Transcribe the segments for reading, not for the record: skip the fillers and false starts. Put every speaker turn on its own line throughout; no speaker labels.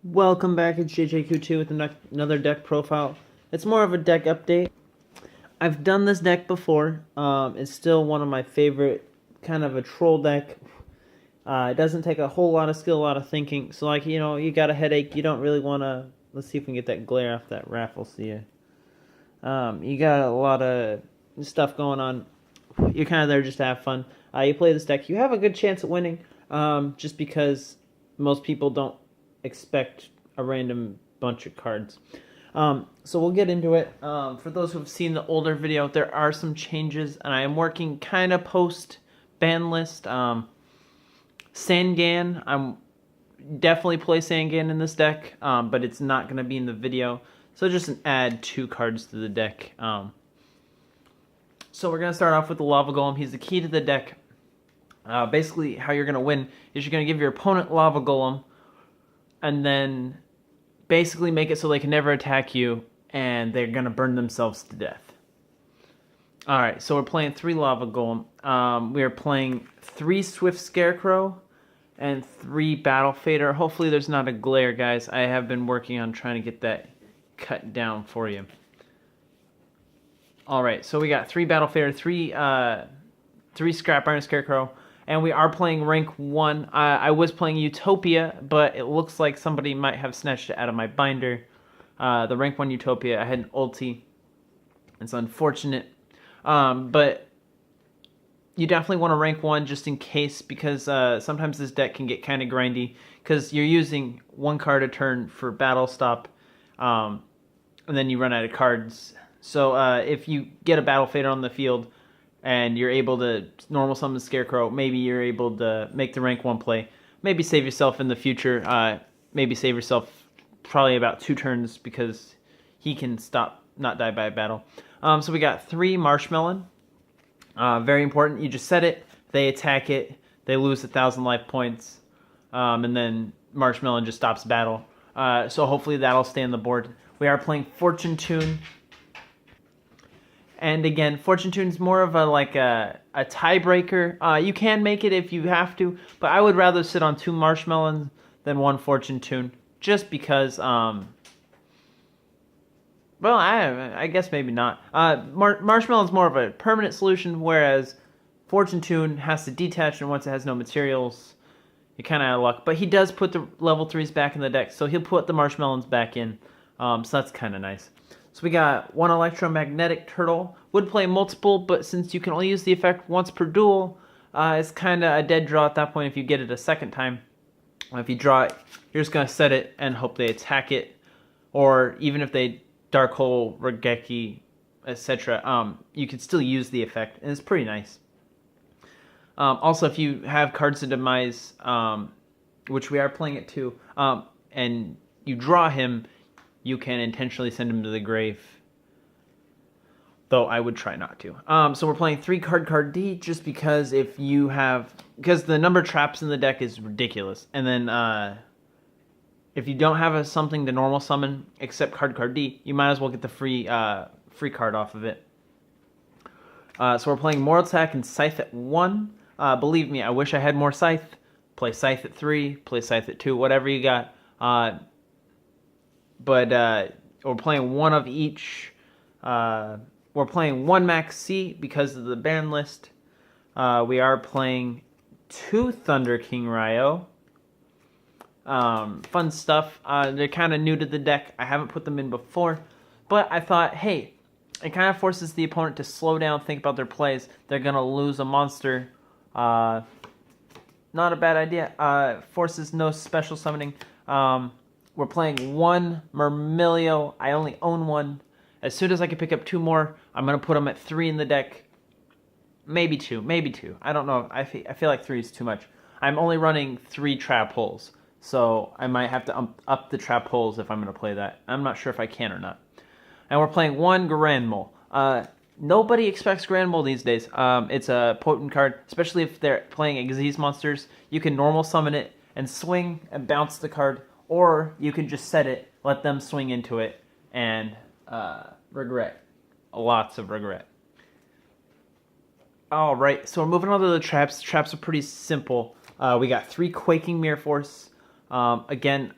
Welcome back, it's JJQ2 with another deck profile. It's more of a deck update. I've done this deck before. It's still one of my favorite, kind of a troll deck. It doesn't take a whole lot of skill, a lot of thinking. So, like, you got a headache, you don't really want to... Let's see if we can get that glare off that raffle, see ya. You got a lot of stuff going on. You're kind of there just to have fun. You play this deck, you have a good chance at winning, just because most people don't expect a random bunch of cards. So we'll get into it. For those who have seen the older video, there are some changes, and I am working kind of post banlist. Sangan, I'm definitely play Sangan in this deck, but it's not going to be in the video. So just add 2 cards to the deck. So we're going to start off with the Lava Golem. He's the key to the deck. Basically, how you're going to win is you're going to give your opponent Lava Golem, and then basically make it so they can never attack you, and they're going to burn themselves to death. Alright, so we're playing 3 Lava Golem. We are playing 3 Swift Scarecrow and 3 Battle Fader. Hopefully there's not a glare, guys. I have been working on trying to get that cut down for you. Alright, so we got 3 Battle Fader, 3 Scrap Iron Scarecrow, and we are playing rank 1. I was playing Utopia, but it looks like somebody might have snatched it out of my binder. The rank 1 Utopia, I had an ulti. It's unfortunate. But you definitely want to rank 1 just in case, because sometimes this deck can get kind of grindy, because you're using 1 card a turn for Battle Stop, and then you run out of cards. So if you get a Battle Fader on the field, and you're able to normal summon Scarecrow, maybe you're able to make the rank 1 play. Maybe save yourself in the future. Maybe save yourself probably about 2 turns, because he can not die by a battle. So we got 3 Marshmallow. Very important. You just set it, they attack it, they lose 1,000 life points, and then Marshmallow just stops battle. So hopefully that'll stay on the board. We are playing Fortune Tune. And again, Fortune Tune is more of a tiebreaker. You can make it if you have to, but I would rather sit on 2 Marshmallows than 1 Fortune Tune, just because. Well, I guess maybe not. Marshmallow is more of a permanent solution, whereas Fortune Tune has to detach, and once it has no materials, you're kind of out of luck. But he does put the level 3s back in the deck, so he'll put the Marshmallows back in. So that's kind of nice. So we got 1 Electromagnetic Turtle. Would play multiple, but since you can only use the effect once per duel, it's kind of a dead draw at that point if you get it a second time. If you draw it, you're just going to set it and hope they attack it. Or even if they Dark Hole, Regeki, etc., you can still use the effect, and it's pretty nice. Also, if you have Cards of Demise, which we are playing it too, and you draw him, you can intentionally send him to the grave. Though I would try not to. So we're playing 3 Card D, just because if you have... Because the number of traps in the deck is ridiculous. And then if you don't have something to normal summon except Card D, you might as well get the free card off of it. So we're playing Mortal Attack and Scythe at 1. Believe me, I wish I had more Scythe. Play Scythe at 3, play Scythe at 2, whatever you got. But we're playing 1 of each. We're playing 1 Max C because of the ban list. We are playing 2 Thunder King Ryo. Fun stuff. They're kind of new to the deck. I haven't put them in before. But I thought, hey, it kind of forces the opponent to slow down, think about their plays. They're going to lose a monster. Not a bad idea. Forces no special summoning. We're playing 1 Myrmilio. I only own 1. As soon as I can pick up 2 more, I'm going to put them at 3 in the deck. Maybe 2. I don't know. I feel like 3 is too much. I'm only running 3 trap holes. So I might have to up the trap holes if I'm going to play that. I'm not sure if I can or not. And we're playing 1 Grand Mole. Nobody expects Grand Mole these days. It's a potent card, especially if they're playing Xyz monsters. You can normal summon it and swing and bounce the card. Or you can just set it, let them swing into it, and regret. Lots of regret. Alright, so we're moving on to the traps. The traps are pretty simple. We got 3 Quaking Mirror Force. Again,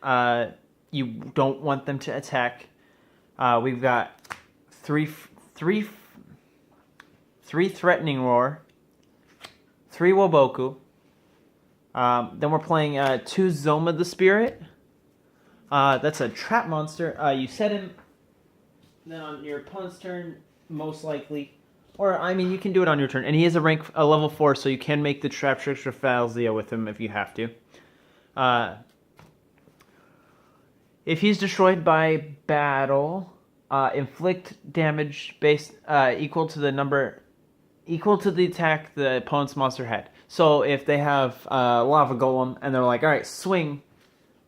you don't want them to attack. We've got three Threatening Roar, 3 Woboku. Then we're playing 2 Zoma the Spirit. That's a trap monster. You set him, then on your opponent's turn, most likely. Or, I mean, you can do it on your turn. And he is a level 4, so you can make the Trap Trickster Falzia with him if you have to. If he's destroyed by battle, inflict damage based equal to the attack the opponent's monster had. So if they have Lava Golem and they're like, all right, swing,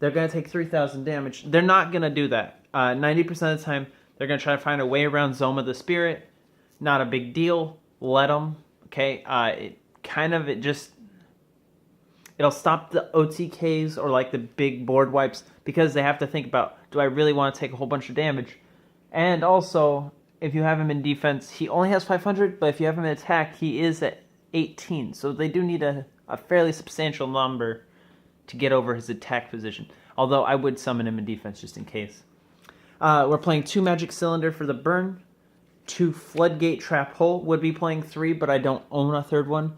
they're going to take 3,000 damage. They're not going to do that. 90% of the time, they're going to try to find a way around Zoma the Spirit. Not a big deal. Let them. Okay. It'll stop the OTKs or like the big board wipes because they have to think about, do I really want to take a whole bunch of damage? And also, if you have him in defense, he only has 500, but if you have him in attack, he is at 18. So they do need a fairly substantial number to get over his attack position. Although I would summon him in defense just in case. We're playing 2 Magic Cylinder for the burn. 2 Floodgate Trap Hole. Would be playing 3, but I don't own a third one.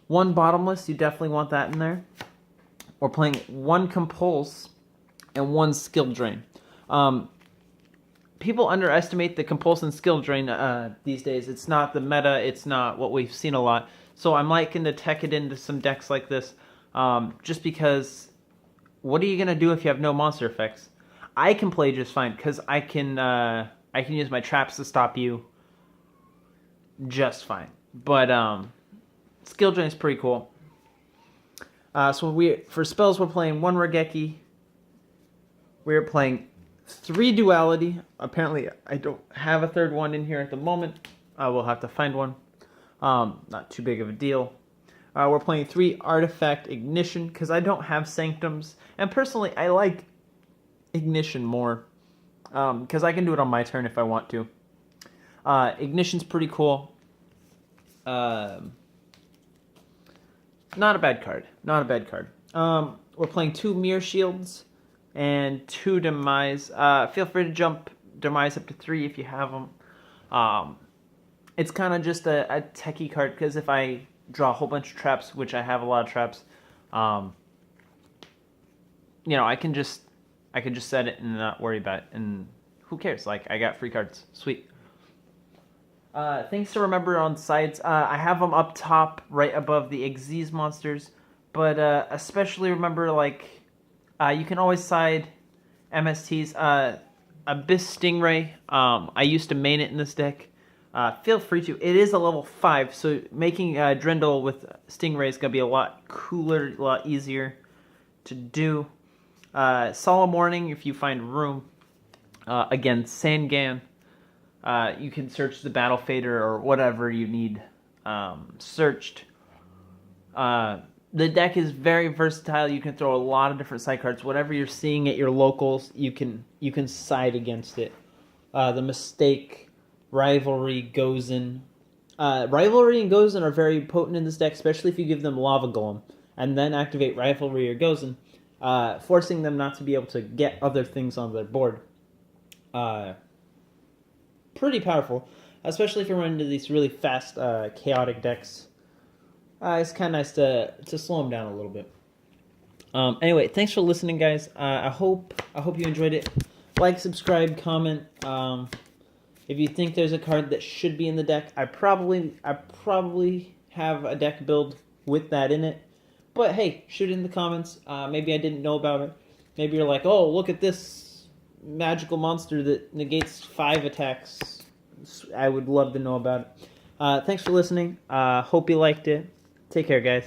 1 Bottomless. You definitely want that in there. We're playing 1 Compulse and 1 Skill Drain. People underestimate the Compulse and Skill Drain these days. It's not the meta. It's not what we've seen a lot. So I'm liking to tech it into some decks like this. Just because, what are you going to do if you have no monster effects? I can play just fine because I can use my traps to stop you just fine. But Skill Drain is pretty cool. So for spells, we're playing 1 Regeki. We're playing 3 Duality. Apparently, I don't have a third one in here at the moment. I will have to find one. Not too big of a deal. We're playing 3 Artifact Ignition because I don't have Sanctums. And personally, I like Ignition more because I can do it on my turn if I want to. Ignition's pretty cool. Not a bad card. Not a bad card. We're playing 2 Mirror Shields and 2 Demise. Feel free to jump Demise up to 3 if you have them. It's kind of just a techie card because if I draw a whole bunch of traps, which I have a lot of traps, I can just set it and not worry about it. And who cares? Like, I got free cards. Sweet. Things to remember on sides. I have them up top, right above the Xyz monsters. But especially remember, you can always side MSTs. Abyss Stingray. I used to main it in this deck. Feel free to. It is a level 5, so making Drendel with Stingray is going to be a lot cooler, a lot easier to do. Solemn Warning, if you find room. Again, Sangan. You can search the Battle Fader or whatever you need searched. The deck is very versatile. You can throw a lot of different side cards. Whatever you're seeing at your locals, you can side against it. The Mistake, Rivalry, Gozen. Rivalry and Gozen are very potent in this deck, especially if you give them Lava Golem and then activate Rivalry or Gozen, forcing them not to be able to get other things on their board. Pretty powerful, especially if you run into these really fast, chaotic decks. It's kind of nice to slow them down a little bit. Anyway, thanks for listening, guys. I hope you enjoyed it. Like, subscribe, comment. If you think there's a card that should be in the deck, I probably have a deck build with that in it. But hey, shoot it in the comments. Maybe I didn't know about it. Maybe you're like, oh, look at this magical monster that negates 5 attacks. I would love to know about it. Thanks for listening. Hope you liked it. Take care, guys.